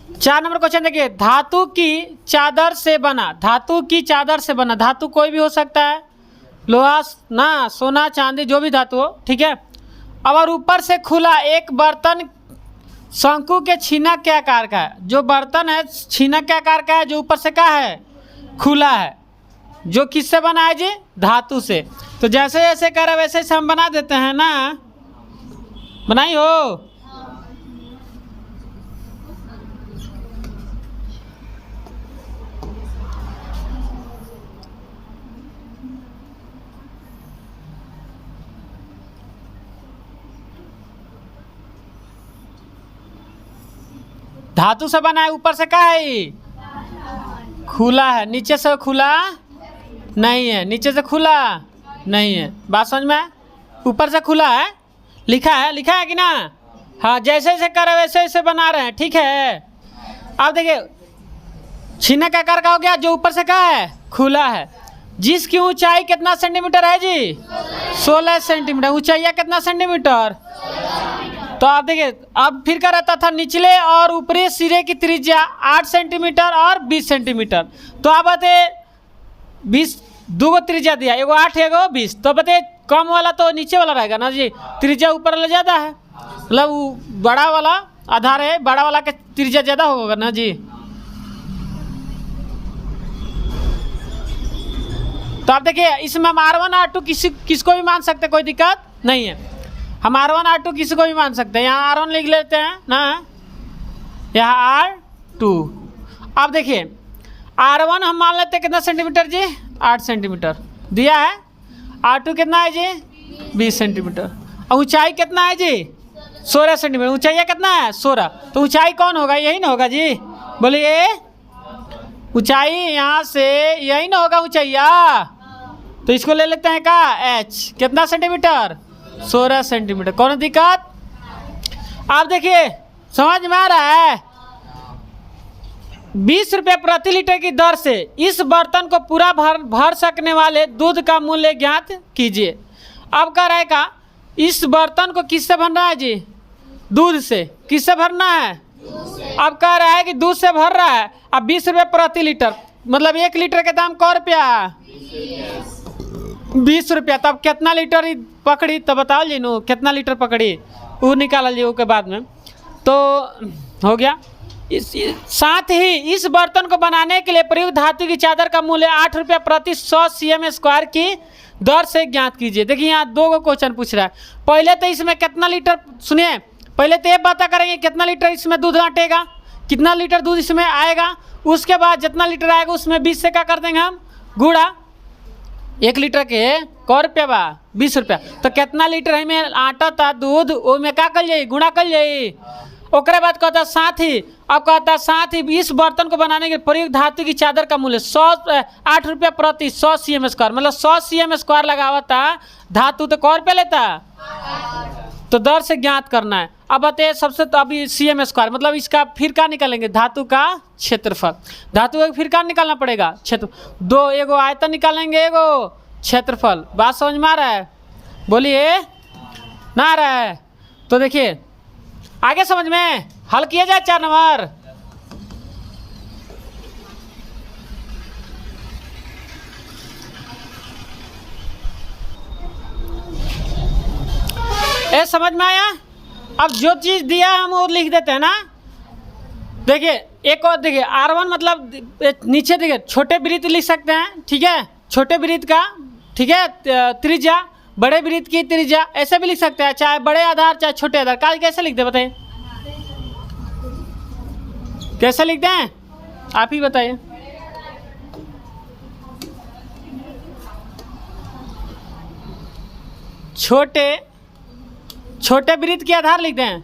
4 number question देखिए, धातु की चादर से बना, धातु की चादर से बना, धातु कोई भी हो सकता है, लोहा ना, सोना चांदी जो भी धातु हो, ठीक है। और ऊपर से खुला एक बर्तन शंकु के छीनक के आकार का है, जो बर्तन है छीनक के आकार का है, जो ऊपर से क्या है, खुला है, जो किससे बना है जी, धातु से। तो जैसे जैसे कह रहे वैसे वैसे हम बना देते हैं ना, बनाई हो। धातु से बना है, ऊपर से क्या है, खुला है, नीचे से खुला नहीं है, नीचे से खुला नहीं है, बात समझ में, ऊपर से खुला है, लिखा है कि ना। हाँ, जैसे जैसे कर रहे वैसे वैसे बना रहे हैं, ठीक है। अब देखिए छीने का आकार का हो गया, जो ऊपर से क्या है, खुला है, जिसकी ऊंचाई कितना सेंटीमीटर है जी, 16 सेंटीमीटर। ऊंचाई कितना सेंटीमीटर, तो आप देखिए अब फिर क्या रहता था, निचले और ऊपरी सिरे की त्रिज्या 8 सेंटीमीटर और 20 सेंटीमीटर। तो आप बताए 20 दो गो त्रिज्या दिया, एगो 8 एगो 20, तो बताइए कम वाला तो नीचे वाला रहेगा ना जी, त्रिज्या ऊपर वाला ज़्यादा है, मतलब वो बड़ा वाला आधार है, बड़ा वाला का त्रिज्या ज़्यादा होगा ना जी। तो आप देखिए इसमें हम R1 R2 किसको भी मान सकते, कोई दिक्कत नहीं है, हम R1 R2 किसी को भी मान सकते हैं। यहाँ R1 लिख लेते हैं ना, यहाँ R2। अब देखिए R1 हम मान लेते हैं कितना सेंटीमीटर जी, 8 सेंटीमीटर दिया है, R2 कितना है जी, 20 सेंटीमीटर, और ऊंचाई कितना है जी, 16 सेंटीमीटर। ऊंचाई कितना है, 16, तो ऊंचाई कौन होगा, यही ना होगा जी, बोलिए ऊंचाई यहाँ से यही ना होगा ऊंचाइया, तो इसको ले लेते हैं का H, कितना सेंटीमीटर, 16 सेंटीमीटर। कौन दिक्कत, आप देखिए समझ में आ रहा है। 20 रुपये प्रति लीटर की दर से इस बर्तन को पूरा भर सकने वाले दूध का मूल्य ज्ञात कीजिए। अब कह रहा है का, इस बर्तन को किससे भरना है जी, दूध से, किससे भरना है, अब कह रहा है कि दूध से भर रहा है। अब 20 रुपये प्रति लीटर, मतलब 1 लीटर के दाम कै रुपया, 20 रुपया। तब कितना लीटर पकड़ी, तो बताओ जी नो कितना लीटर पकड़ी, वो निकाल लीजिए के बाद में, तो हो गया। साथ ही इस बर्तन को बनाने के लिए प्रयुक्त धातु की चादर का मूल्य 8 रुपया प्रति 100 cm² की दर से ज्ञात कीजिए। देखिए यहाँ 2 क्वेश्चन पूछ रहा है। पहले तो इसमें कितना लीटर, सुनिए पहले तो ये पता करेंगे कितना लीटर इसमें दूध आटेगा, कितना लीटर दूध इसमें आएगा, उसके बाद जितना लीटर आएगा उसमें 20 से क्या कर देंगे हम, गुड़ा। 1 लीटर के कै रुपया बा, 20 रुपया, तो कितना लीटर हमें आटा था दूध, वो में क्या कर जाइए, गुणा कर जाइए। ओकरे बाद कहता साथ ही, अब कहता साथ ही इस बर्तन को बनाने के प्रयुक्त धातु की चादर का मूल्य 8 रुपया प्रति 100 cm², मतलब 100 cm² लगावा था धातु, तो कै रुपया लेता, तो दर से ज्ञात करना है। अब बताइए सबसे, तो अभी cm² मतलब इसका फिर क्या निकालेंगे, धातु का क्षेत्रफल, धातु का फिर क्या निकालना पड़ेगा, क्षेत्र, 2 एगो आयतन निकालेंगे, एगो क्षेत्रफल। बात समझ में आ रहा है, बोलिए ना आ रहा है, तो देखिए आगे समझ में, हल किया जाए 4 नंबर। ए समझ में आया। अब जो चीज़ दिया हम वो लिख देते हैं ना। देखिए एक और देखिए, R1 मतलब नीचे देखिए छोटे वृत्त लिख सकते हैं, ठीक है, छोटे वृत्त का, ठीक है, त्रिज्या, बड़े वृत्त की त्रिज्या, ऐसे भी लिख सकते हैं, चाहे बड़े आधार चाहे छोटे आधार। काज कैसे लिखते हैं बताइए, कैसे लिखते हैं आप ही बताइए। छोटे वृत्त के आधार लिखते हैं,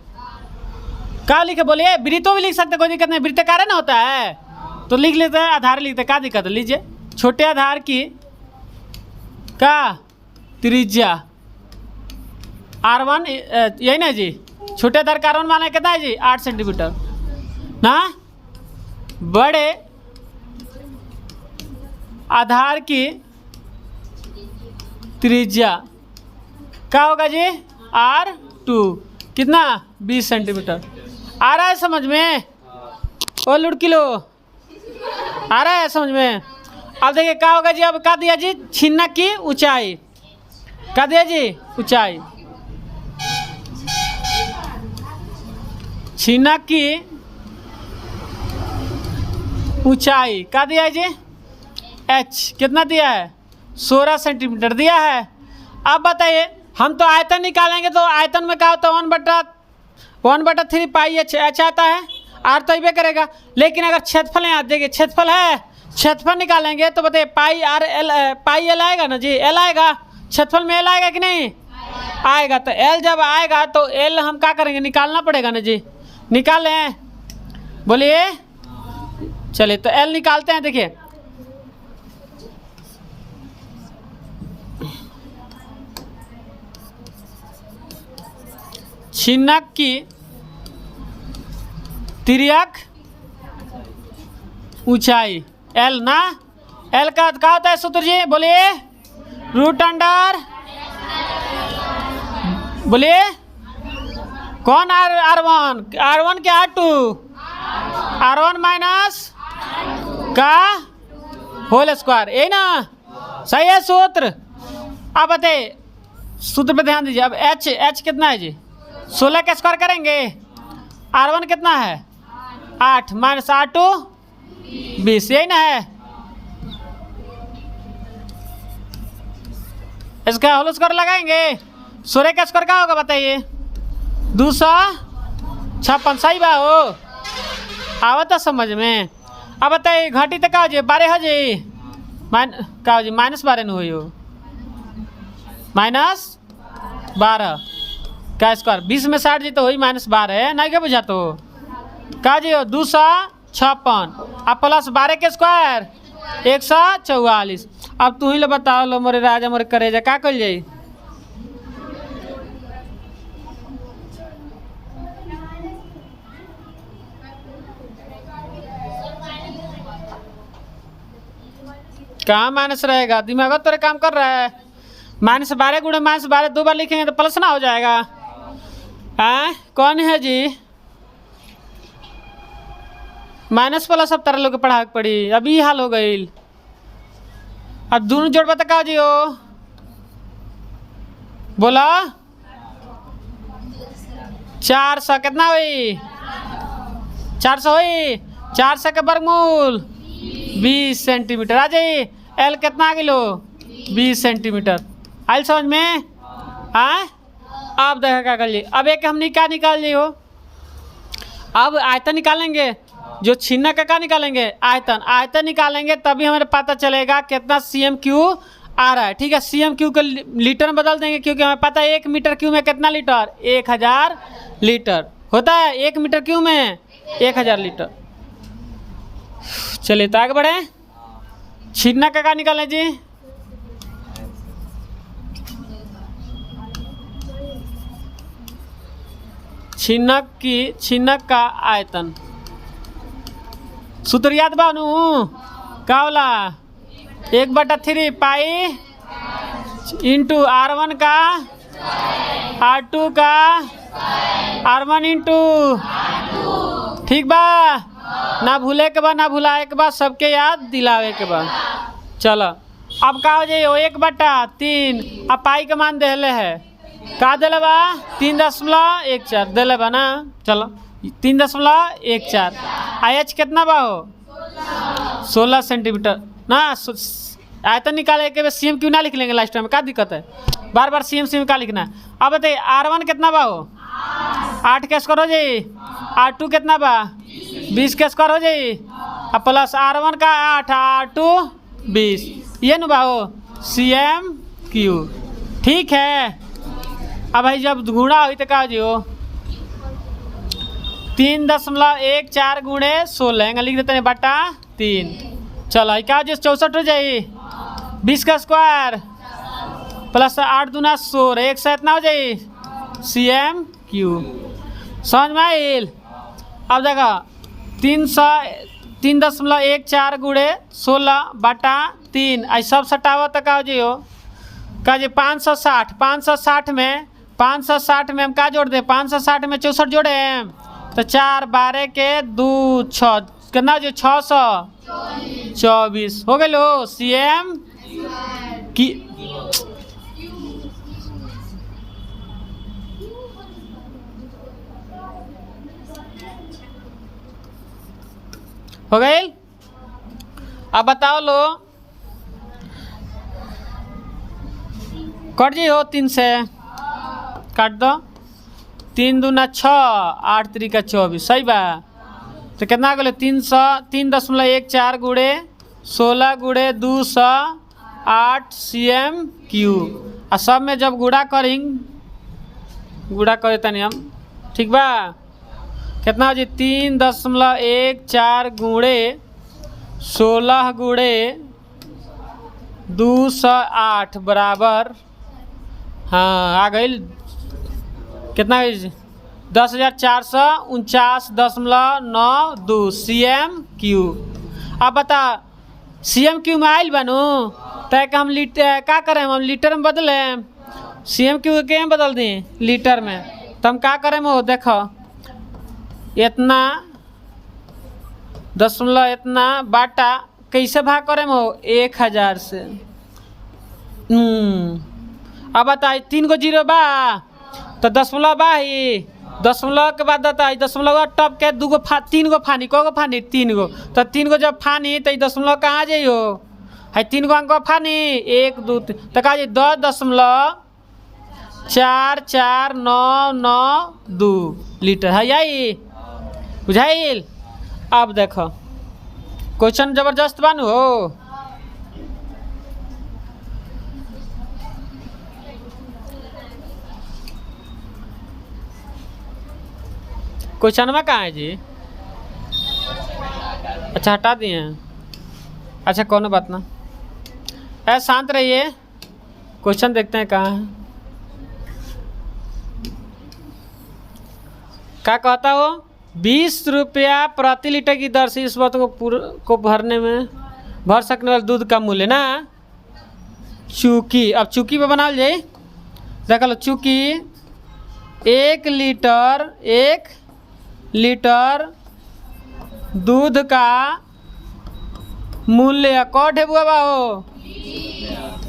क्या लिखे बोलिए, वृत्तों भी लिख सकते, कोई दिक्कत नहीं, वृत्ताकार ना होता है तो लिख लेते हैं, आधार लिखते हैं, क्या दिक्कत है। लीजिए छोटे आधार की का त्रिज्या R1, यही ना जी, छोटे आधार का R1 माना कितना है जी, 8 सेंटीमीटर ना। बड़े आधार की त्रिज्या क्या होगा जी, R2, कितना 20 सेंटीमीटर। आ रहा है समझ में, ओ लुड़किलो आ रहा है समझ में। अब देखिए क्या होगा जी, अब क्या दिया जी, छिन्नक की ऊंचाई, क्या दिया जी, ऊंचाई, छिन्नक की ऊंचाई क्या दिया है जी, h कितना दिया है, 16 सेंटीमीटर दिया है। अब बताइए हम तो आयतन निकालेंगे, तो आयतन में क्या होता है, 1/3 पाई h आता है, आर तो इबे करेगा। लेकिन अगर क्षेत्रफल यहाँ देखिए, क्षेत्रफल है, क्षेत्रफल निकालेंगे तो बताइए पाई आर एल, पाई एल आएगा ना जी, एल आएगा, क्षेत्रफल में एल आएगा कि नहीं आएगा। तो एल जब आएगा तो एल हम क्या करेंगे, निकालना पड़ेगा ना जी, निकाल लें, बोलिए। चलिए तो एल निकालते हैं। देखिए छिन्नक की तिर्यक ऊंचाई एल ना, एल का क्या होता है सूत्र जी, बोलिए, रूट अंडर, बोलिए कौन, R1 के R1 माइनस का होल स्क्वायर, यही ना, सही है सूत्र। अब बताइए सूत्र पे ध्यान दीजिए। अब h कितना है जी, 16 का स्क्वायर करेंगे, R1 कितना है 8 माइनस R2 20, यही ना है। इसका होल स्क्वायर लगाएंगे, 16 का स्क्वायर क्या होगा बताइए, 256, सही बा हो, आवता समझ में। अब बताइए घटी तो का 12 है जी, का जी -12 नहीं हुई हो, -12 का स्क्वायर, 20 में 60 जी तो हुई -12 है, नहीं क्या बुझा तो का जी हो, 256 अब प्लस 12 के स्क्वायर 144। अब तू ही लो बताओ लो मोरे राजा मोरे करेजा, का कल जाई, कहाँ माइनस रहेगा, दिमाग तेरे काम कर रहा है। -12 गुणे -12 दो बार लिखेंगे तो प्लस ना हो जाएगा, कौन है जी, माइनस प्लस अब तारा लोग के पढ़ा पड़ी, अभी हाल हो गई। अब दोनों जोड़ बता का जी हो, बोला 400 कितना हुई, 400 हुई, 400 के वर्गमूल 20 सेंटीमीटर आ जाइए। एल कितना आ किलो, 20 सेंटीमीटर, आयल समझ में। अब देखा क्या कर लिए, अब एक हम क्या निकाल लिए हो, अब आयतन निकालेंगे, जो छिन्नक का निकालेंगे, आयतन निकालेंगे तभी हमें पता चलेगा कितना CM3 आ रहा है। ठीक है, CM3 को लीटर में बदल देंगे, क्योंकि हमें पता है 1 मीटर क्यूब में कितना लीटर, 1000 लीटर होता है, 1 मीटर क्यूब में 1000 लीटर। चलिए तो आगे बढ़े, छिन्नक का निकालें जी, छिन्नक का आयतन, सूत्र याद बानू का होला, 1/3 पाई इंटू R1 का R2 का R1 इंटू, ठीक बा, ना भूले के बाद ना भुलाए के बाद, सबके याद दिलावे के बाद। चलो अब का हो जाइए, 1/3, अब पाई का मान देले है, का दिले बा 3.14 दिले बा ना, चलो 3.14 h कितना बा हो, 16 सेंटीमीटर ना। आयतन निकाले के CM क्यों ना लिख लेंगे लास्ट टाइम, क्या दिक्कत है, बार बार CM का लिखना है। अब बताइए R1 कितना बा हो, 8 का स्क्वायर हो जाए, R2 कितना बा 20 का स्क्वायर हो जाए, अब प्लस R1 का 8, R2 20, ये न बा हो CM3, ठीक है। अब भाई जब गुणा हुई तो क्या हो जी हो, 3.14 गुणे 16 लिख देते हैं बटा 3, चलो क्या हो 64 हो जाए, 20 का स्क्वायर प्लस 8 दूना 16, 1 से इतना हो जाए CM3, समझ में आइल। अब देखा 3.14 गुणे 16 बटा 3, ऐसा सब सटावा तक का हो जी हो, का जी 560 में हम क्या जोड़ दें, 560 में 64 जोड़े हैं, तो 4 12 के 2 6 कितना जो 624 हो गए लो CM की हो गए। अब बताओ लो कट जी हो 3 से काट दो 3 दूना 6 8 3 24 सही बा। तो कितना गए 3.14 गुड़े 16 गुड़े 200 8 CM क्यू आ सब में जब गुड़ा करे तनी हम ठीक बा कितना हो जी 3.14 गुड़े 16 गुड़े 208 बराबर हाँ आ गई कितना 10,449.92 CM क्यू। अब बता CM क्यू में आयल बनू तय हम क्या करें हम लीटर में बदले CM क्यू के में बदल दी लीटर में तो हम क्या करें वो देखो इतना दशमलव इतना बाटा कैसे भाग करें वो 1000 से। अब बताई 3 गो 0 बा तो दशमलव बा ही दशमलव के बाद बताई दशमलव टप के 3 गो फानी को फानी 3 गो तो 3 गो जब फानी तो दशमलव कहाँ जाइयो है 3 गो अंक फानी 1 2 3 तो कहा 10.449992 लीटर है यही बुझाइल। अब देखो क्वेश्चन जबरदस्त बानू हो क्वेश्चन में कहाँ है जी अच्छा हटा दिए हैं अच्छा कौन बात ना ऐसा शांत रहिए क्वेश्चन देखते हैं कहाँ है क्या कहता हो 20 रुपया प्रति लीटर की दर से इस बात को भरने में भर सकने वाले दूध का मूल्य ना चूकी। अब चूकी पे बना जाए देख लो चूकी 1 लीटर दूध का मूल्य कौन है बुआ हो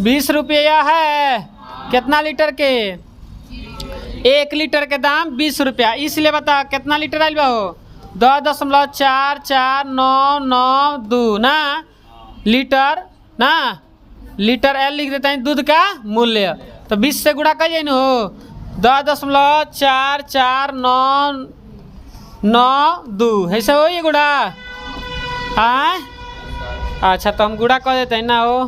20 रुपया है कितना लीटर के 1 लीटर के दाम 20 रुपया इसलिए बता कितना लीटर आयल बा हो 10.44992 ना लीटर ना लीटर L लिख देते हैं दूध का मूल्य तो 20 से गुणा कर जाए हो 10.44992 ऐसे हो ये गुड़ा हाँ अच्छा तो हम गुड़ा कर देते हैं ना हो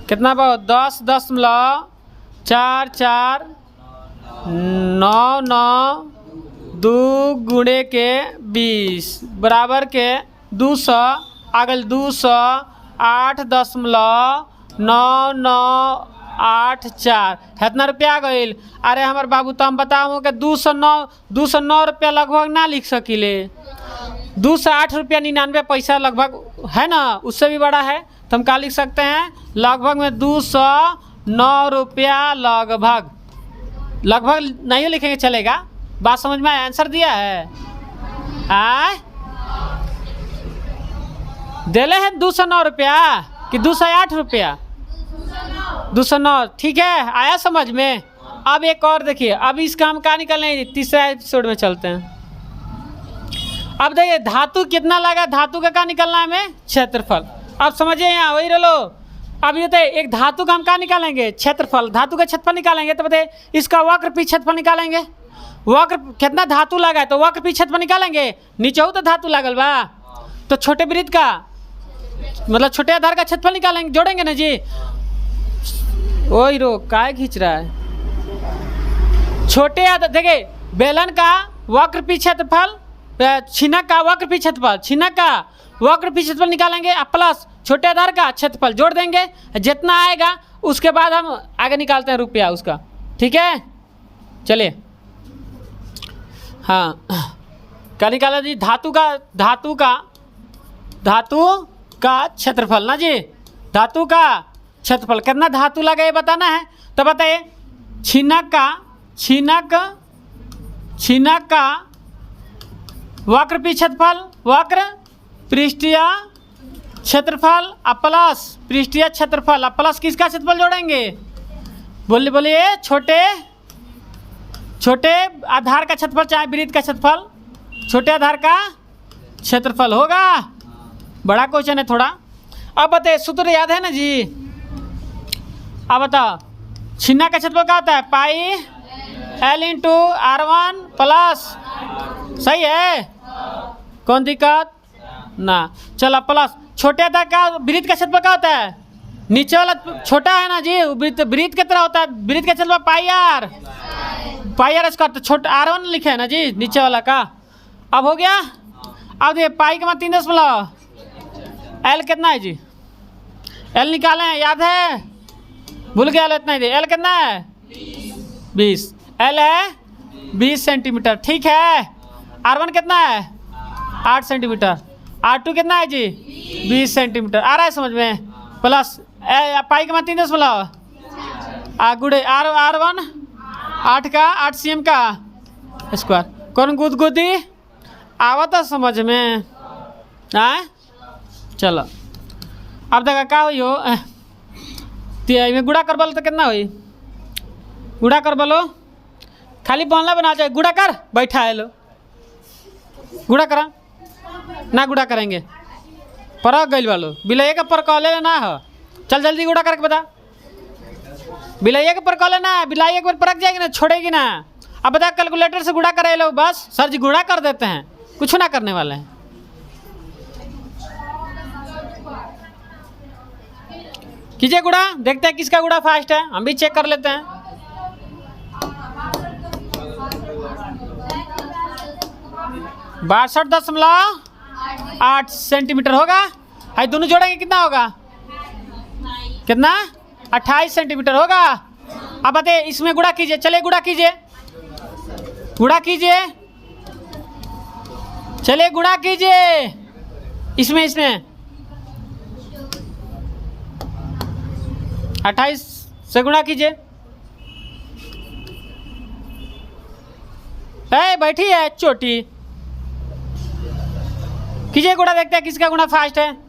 कितना बा 10.449992 गुणे के 20 बराबर के 200 आगल 208.9984 इतना रुपया आ गई। अरे हमार बाबू तो हम बताओ कि 209 रुपया लगभग ना लिख सकीले 208 रुपया 99 पैसा लगभग है ना उससे भी बड़ा है तो हम क्या लिख सकते हैं लगभग में 209 रुपया लगभग नहीं लिखेंगे चलेगा बात समझ में आंसर दिया है देले हैं 209 रुपया कि 208 रुपया 209 ठीक है आया समझ में। अब एक और देखिए अब इसका हम क्या निकालेंगे तीसरा एपिसोड में चलते हैं। अब देखिए धातु कितना लगा धातु का क्या निकलना है हमें क्षेत्रफल। अब समझिए यहाँ वही रहो अब ये तो एक धातु का हम क्या निकालेंगे क्षेत्रफल धातु का क्षेत्रफल निकालेंगे तो बताइए इसका वक्र पी क्षेत्रफल निकालेंगे वक्र कितना धातु लगा है तो वक्र पी क्षेत्रफल निकालेंगे नीचे हो तो धातु लागल बा तो छोटे वृत्त का मतलब छोटे आधार का क्षेत्रफल निकालेंगे जोड़ेंगे ना जी वही रो काय खींच रहा है छोटे आधार देखिए बेलन का वक्र पी क्षेत्रफल छिनक का वक्र पी क्षेत्रफल छिनक का वक्र पी क्षेत्रफल निकालेंगे प्लस छोटे आधार का क्षेत्रफल जोड़ देंगे जितना आएगा उसके बाद हम आगे निकालते हैं रुपया उसका ठीक है चलिए हाँ क्या निकाला जी धातु का क्षेत्रफल ना जी धातु का क्षेत्रफल कितना धातु लगा ये बताना है तो बताइए छिनक छिनक का वक्र पी क्षेत्रफल, वक्र पृष्ठीय क्षेत्रफल प्लस पृष्ठीय क्षेत्रफल प्लस किसका क्षेत्रफल जोड़ेंगे? बोलिए छोटे छोटे आधार का क्षेत्रफल चाहे वृत्त का क्षेत्रफल, छोटे आधार का क्षेत्रफल होगा। बड़ा क्वेश्चन है थोड़ा। अब बताइए सूत्र याद है ना जी? अब बताओ छिन्ना का क्षेत्रफल क्या होता है? पाई L इंटू R1 प्लस, सही है, कौन दिक्कत ना। चलो प्लस छोटे आधार का वृत्त का क्षेत्रफल क्या होता है? नीचे वाला छोटा है ना जी, वृत्त कितना होता है? वृत्त का क्षेत्रफल पाई आर स्क्वायर, तो छोटा R1 लिखे है ना जी नीचे वाला का। अब हो गया। अब देखिए पाई के बाद 3 L कितना है जी? L निकाले हैं, याद है? भूल गया इतना ही दे। L कितना है? 20। L है 20 सेंटीमीटर, ठीक है। R1 कितना है? 8 सेंटीमीटर। R2 कितना है जी? 20 सेंटीमीटर। आ रहा है समझ में? प्लस पाई के बाद 3 गुड़े R1 8 का 8 cm का स्क्वायर। कौन गुदगुदी आवता समझ में? आए चलो अब देखा क्या हुई हो में गुड़ा कर बोलो तो कितना हुई? गुड़ा कर बोलो, खाली बनला बना जाए। गुड़ा कर, बैठा है लो, गुड़ा करा ना, गुड़ा करेंगे परक गई वालो। बिलैया का परकौले ना हो, चल जल्दी गुड़ा करके बता। बिलैया के परकौले ना, बिलाई एक बार परक जाएगी ना, छोड़ेगी ना। अब बता कैलकुलेटर से गुड़ा करे लो, बस सर जी गुड़ा कर देते हैं, कुछ ना करने वाले हैं। कीजिए गुड़ा, देखते हैं किसका गुड़ा फास्ट है, हम भी चेक कर लेते हैं। बासठ 62.8 सेंटीमीटर होगा। हाई दोनों जोड़ेंगे कितना होगा? कितना? 28 सेंटीमीटर होगा। अब बताइए इसमें गुड़ा कीजिए, चलिए गुड़ा कीजिए, गुड़ा कीजिए, चलिए गुड़ा कीजिए। इसमें 28 से गुणा कीजिए। बैठी है चोटी, कीजिए गुणा, देखते हैं किसका गुणा फास्ट है।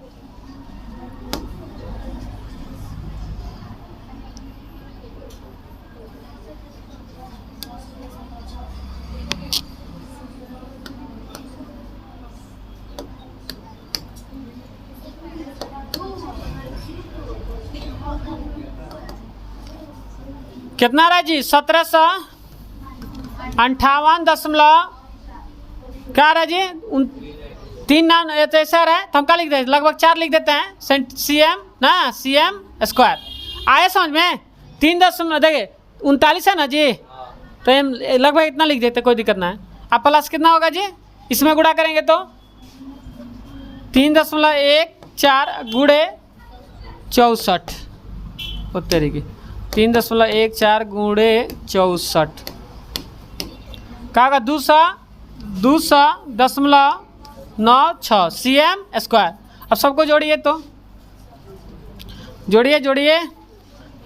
कितना रहा जी? 1758 क्या रहा जी? 3 नाम ऐसा है, तो हम क्या लिख देते हैं? लगभग 4 लिख देते हैं, cm ना, cm स्क्वायर। आया समझ में? 3 देखिए 39 है ना जी, तो हम लगभग इतना लिख देते, कोई दिक्कत ना है। अब प्लस कितना होगा जी? इसमें गुणा करेंगे तो 3.14 गुड़े 64 उत्तरी की 3.14 गुड़े 64 का 200.96 cm स्क्वायर। अब सबको जोड़िए, तो जोड़िए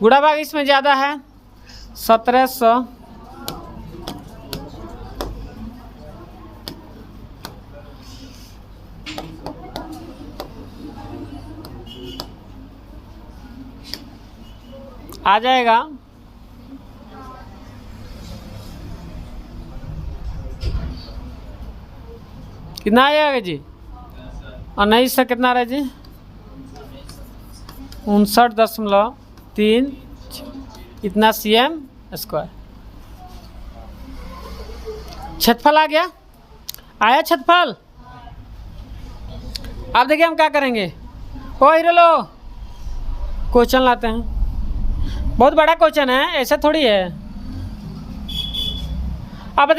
गुणा भाग इसमें ज़्यादा है 1700 आ जाएगा। कितना आएगा जी? 19 से कितना रहा जी? 59.3 इतना cm स्क्वायर। क्षेत्रफल आ गया, आया क्षेत्रफल। अब देखिए हम क्या करेंगे। ओ हीरो लो, क्वेश्चन लाते हैं, बहुत बड़ा क्वेश्चन है, ऐसा थोड़ी है। अब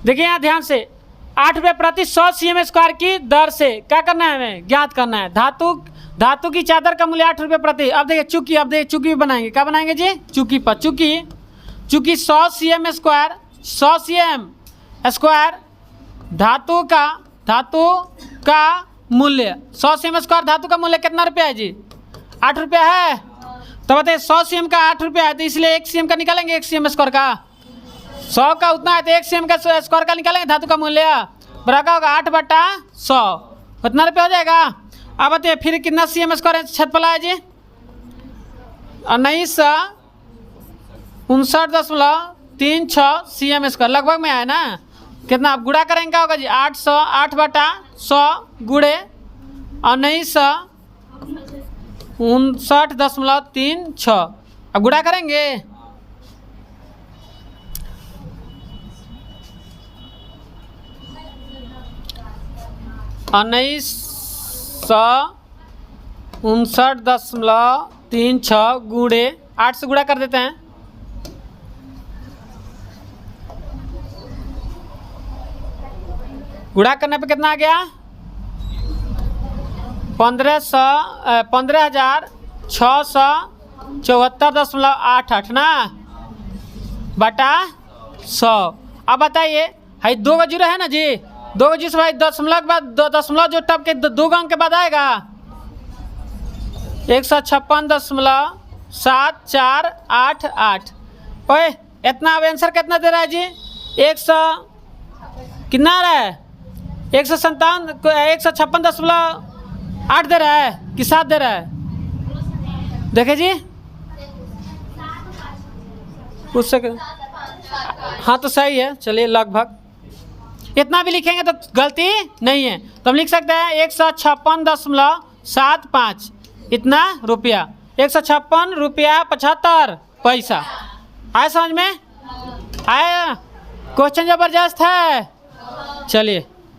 देखिए यहाँ ध्यान से, 8 रुपये प्रति 100 cm स्क्वायर की दर से क्या करना है? हमें ज्ञात करना है धातु की चादर का मूल्य 8 रुपये प्रति। अब देखिए चूकी बनाएंगे, क्या बनाएंगे जी? चूकी पर चूकी 100 cm स्क्वायर, 100 cm स्क्वायर धातु का मूल्य 100 cm स्क्वायर धातु का मूल्य कितना रुपया है जी? 8 रुपया है। तो बताइए 100 cm का 8 रुपया है, तो इसलिए 1 cm का निकालेंगे, 1 cm स्क्वायर का 100 का उतना है तो 1 CM का स्क्वायर का निकालेंगे धातु का मूल्य बराबर का होगा 8/100 उतना रुपये हो जाएगा। अब बताइए फिर कितना CM स्क्वायर छत पला है जी 1959.36 CM स्क्वायर लगभग में आया ना। कितना आप गुणा करेंगे क्या होगा जी 8/100 गुणे 1959.36 अब गुणा करेंगे 1959.36 गुणे 8 से गुणा कर देते हैं गुणा करने पे कितना आ गया 15,674.88 ना बटा 100। अब बताइए भाई 2 का जीरो है ना जी 2 का जीरो से भाई दशमलव के बाद दशमलव जो टप के 2 अंक के बाद आएगा 156.7488 ओए इतना अब आंसर कितना दे रहा है जी 100 कितना आ रहा है 156.8 दे रहा है कि 7 दे रहा है देखे जी कुछ सेकंड हाँ तो सही है। चलिए लगभग इतना भी लिखेंगे तो गलती नहीं है तो हम लिख सकते हैं 156.75 इतना रुपया 156 रुपया 75 पैसा। आया समझ में आया क्वेश्चन जबरदस्त है। चलिए